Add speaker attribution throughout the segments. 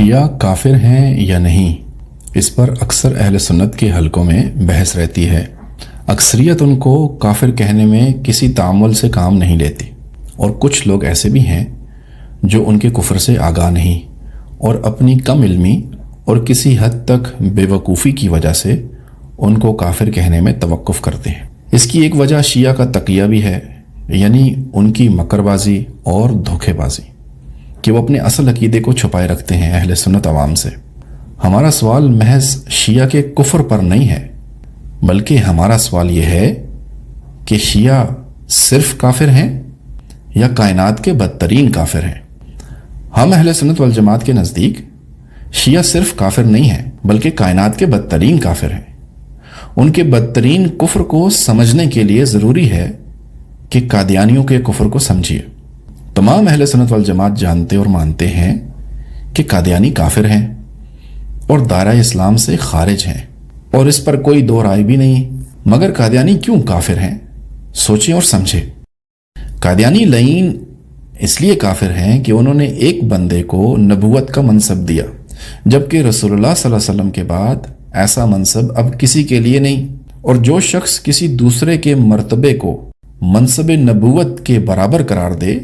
Speaker 1: شیعہ کافر ہیں یا نہیں، اس پر اکثر اہل سنت کے حلقوں میں بحث رہتی ہے۔ اکثریت ان کو کافر کہنے میں کسی تعامل سے کام نہیں لیتی، اور کچھ لوگ ایسے بھی ہیں جو ان کے کفر سے آگاہ نہیں اور اپنی کم علمی اور کسی حد تک بے وقوفی کی وجہ سے ان کو کافر کہنے میں توقف کرتے ہیں۔ اس کی ایک وجہ شیعہ کا تقیہ بھی ہے، یعنی ان کی مکر بازی اور دھوکے بازی کہ وہ اپنے اصل عقیدے کو چھپائے رکھتے ہیں اہل سنت عوام سے۔ ہمارا سوال محض شیعہ کے کفر پر نہیں ہے، بلکہ ہمارا سوال یہ ہے کہ شیعہ صرف کافر ہیں یا کائنات کے بدترین کافر ہیں۔ ہم اہل سنت والجماعت کے نزدیک شیعہ صرف کافر نہیں ہیں بلکہ کائنات کے بدترین کافر ہیں۔ ان کے بدترین کفر کو سمجھنے کے لیے ضروری ہے کہ قادیانیوں کے کفر کو سمجھیے۔ تمام اہل سنت والجماعت جانتے اور مانتے ہیں کہ قادیانی کافر ہیں اور دائرہ اسلام سے خارج ہیں، اور اس پر کوئی دو رائے بھی نہیں۔ مگر قادیانی کیوں کافر ہیں؟ سوچیں اور سمجھیں۔ قادیانی لعین اس لیے کافر ہیں کہ انہوں نے ایک بندے کو نبوت کا منصب دیا، جبکہ رسول اللہ صلی اللہ علیہ وسلم کے بعد ایسا منصب اب کسی کے لیے نہیں، اور جو شخص کسی دوسرے کے مرتبے کو منصب نبوت کے برابر قرار دے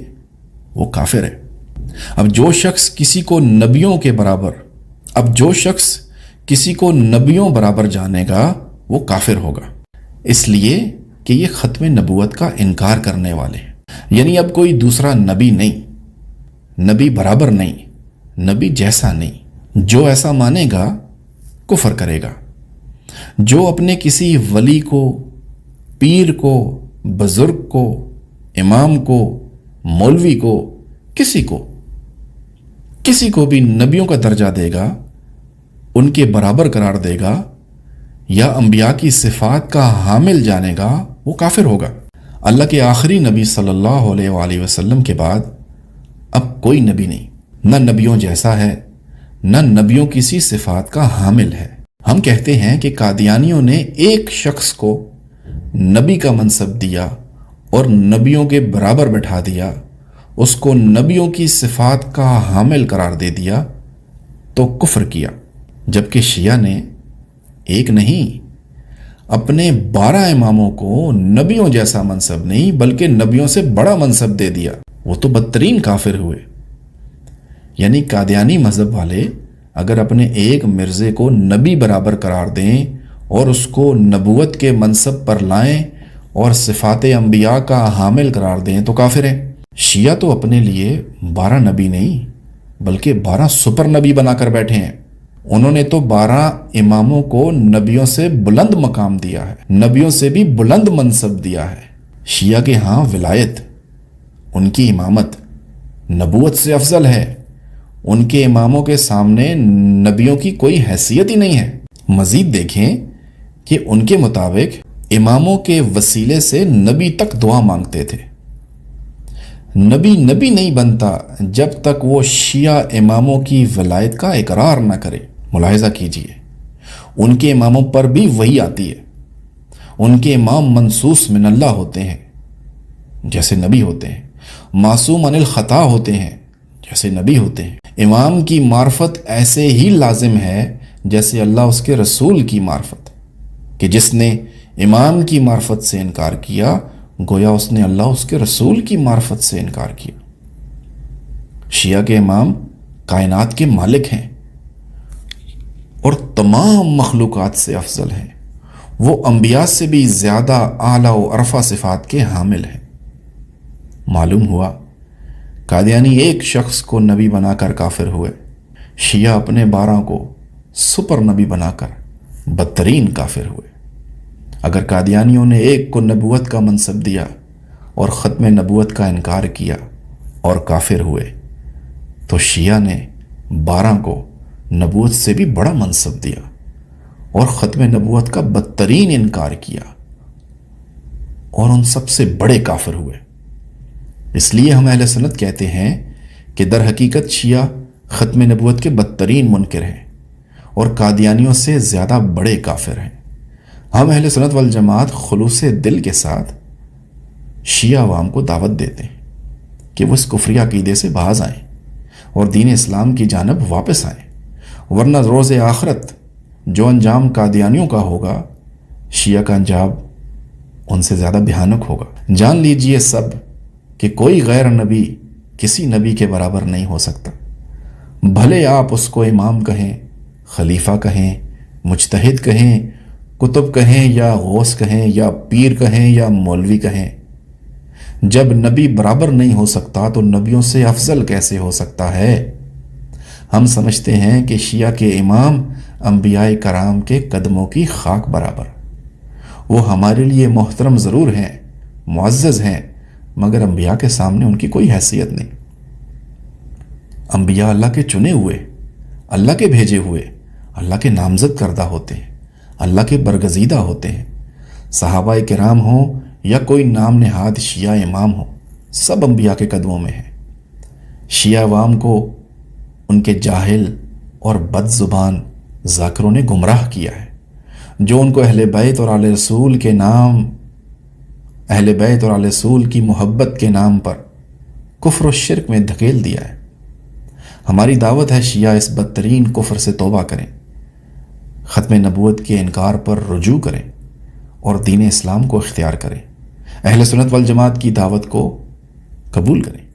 Speaker 1: وہ کافر ہے۔ اب جو شخص کسی کو نبیوں برابر جانے گا وہ کافر ہوگا، اس لیے کہ یہ ختم نبوت کا انکار کرنے والے ہیں۔ یعنی اب کوئی دوسرا نبی نہیں، نبی برابر نہیں، نبی جیسا نہیں۔ جو ایسا مانے گا کفر کرے گا۔ جو اپنے کسی ولی کو، پیر کو، بزرگ کو، امام کو، مولوی کو، کسی کو بھی نبیوں کا درجہ دے گا، ان کے برابر قرار دے گا یا انبیاء کی صفات کا حامل جانے گا وہ کافر ہوگا۔ اللہ کے آخری نبی صلی اللہ علیہ وآلہ وسلم کے بعد اب کوئی نبی نہیں، نہ نبیوں جیسا ہے، نہ نبیوں کسی صفات کا حامل ہے۔ ہم کہتے ہیں کہ قادیانیوں نے ایک شخص کو نبی کا منصب دیا اور نبیوں کے برابر بٹھا دیا، اس کو نبیوں کی صفات کا حامل قرار دے دیا تو کفر کیا، جبکہ شیعہ نے ایک نہیں، اپنے 12 اماموں کو نبیوں جیسا منصب نہیں بلکہ نبیوں سے بڑا منصب دے دیا۔ وہ تو بدترین کافر ہوئے۔ یعنی قادیانی مذہب والے اگر اپنے ایک مرزے کو نبی برابر قرار دیں اور اس کو نبوت کے منصب پر لائیں اور صفات انبیاء کا حامل قرار دیں تو کافر ہیں۔ شیعہ تو اپنے لیے 12 نبی نہیں بلکہ 12 سپر نبی بنا کر بیٹھے ہیں۔ انہوں نے تو 12 اماموں کو نبیوں سے بلند مقام دیا ہے، نبیوں سے بھی بلند منصب دیا ہے۔ شیعہ کے ہاں ولایت، ان کی امامت نبوت سے افضل ہے۔ ان کے اماموں کے سامنے نبیوں کی کوئی حیثیت ہی نہیں ہے۔ مزید دیکھیں کہ ان کے مطابق اماموں کے وسیلے سے نبی تک دعا مانگتے تھے۔ نبی نہیں بنتا جب تک وہ شیعہ اماموں کی ولایت کا اقرار نہ کرے۔ ملاحظہ کیجئے، ان کے اماموں پر بھی وحی آتی ہے۔ ان کے امام منصوص من اللہ ہوتے ہیں جیسے نبی ہوتے ہیں، معصوم عن الخطا ہوتے ہیں جیسے نبی ہوتے ہیں۔ امام کی معرفت ایسے ہی لازم ہے جیسے اللہ اس کے رسول کی معرفت، کہ جس نے امام کی معرفت سے انکار کیا گویا اس نے اللہ اس کے رسول کی معرفت سے انکار کیا۔ شیعہ کے امام کائنات کے مالک ہیں اور تمام مخلوقات سے افضل ہیں۔ وہ انبیاء سے بھی زیادہ اعلیٰ و ارفع صفات کے حامل ہیں۔ معلوم ہوا قادیانی ایک شخص کو نبی بنا کر کافر ہوئے، شیعہ اپنے 12 کو سپر نبی بنا کر بدترین کافر ہوئے۔ اگر قادیانیوں نے ایک کو نبوت کا منصب دیا اور ختم نبوت کا انکار کیا اور کافر ہوئے، تو شیعہ نے 12 کو نبوت سے بھی بڑا منصب دیا اور ختم نبوت کا بدترین انکار کیا اور ان سب سے بڑے کافر ہوئے۔ اس لیے ہم اہل سنت کہتے ہیں کہ در حقیقت شیعہ ختم نبوت کے بدترین منکر ہیں اور قادیانیوں سے زیادہ بڑے کافر ہیں۔ ہم اہل سنت والجماعت خلوص دل کے ساتھ شیعہ عوام کو دعوت دیتے ہیں کہ وہ اس کفری عقیدے سے باز آئیں اور دین اسلام کی جانب واپس آئیں۔ ورنہ روز آخرت جو انجام قادیانیوں کا ہوگا، شیعہ کا انجام ان سے زیادہ بھیانک ہوگا۔ جان لیجئے سب کہ کوئی غیر نبی کسی نبی کے برابر نہیں ہو سکتا، بھلے آپ اس کو امام کہیں، خلیفہ کہیں، مجتہد کہیں، کتب کہیں، یا غوث کہیں، یا پیر کہیں، یا مولوی کہیں۔ جب نبی برابر نہیں ہو سکتا تو نبیوں سے افضل کیسے ہو سکتا ہے؟ ہم سمجھتے ہیں کہ شیعہ کے امام انبیاء کرام کے قدموں کی خاک برابر، وہ ہمارے لیے محترم ضرور ہیں، معزز ہیں، مگر انبیاء کے سامنے ان کی کوئی حیثیت نہیں۔ انبیاء اللہ کے چنے ہوئے، اللہ کے بھیجے ہوئے، اللہ کے نامزد کردہ ہوتے ہیں، اللہ کے برگزیدہ ہوتے ہیں۔ صحابہ کرام ہوں یا کوئی نام نہاد شیعہ امام ہو، سب انبیاء کے قدموں میں ہیں۔ شیعہ عوام کو ان کے جاہل اور بد زبان ذاکروں نے گمراہ کیا ہے، جو ان کو اہل بیت اور آل رسول کے نام، اہل بیت اور آل رسول کی محبت کے نام پر کفر و شرک میں دھکیل دیا ہے۔ ہماری دعوت ہے شیعہ اس بدترین کفر سے توبہ کریں، ختم نبوت کے انکار پر رجوع کریں اور دین اسلام کو اختیار کریں، اہل سنت والجماعت کی دعوت کو قبول کریں۔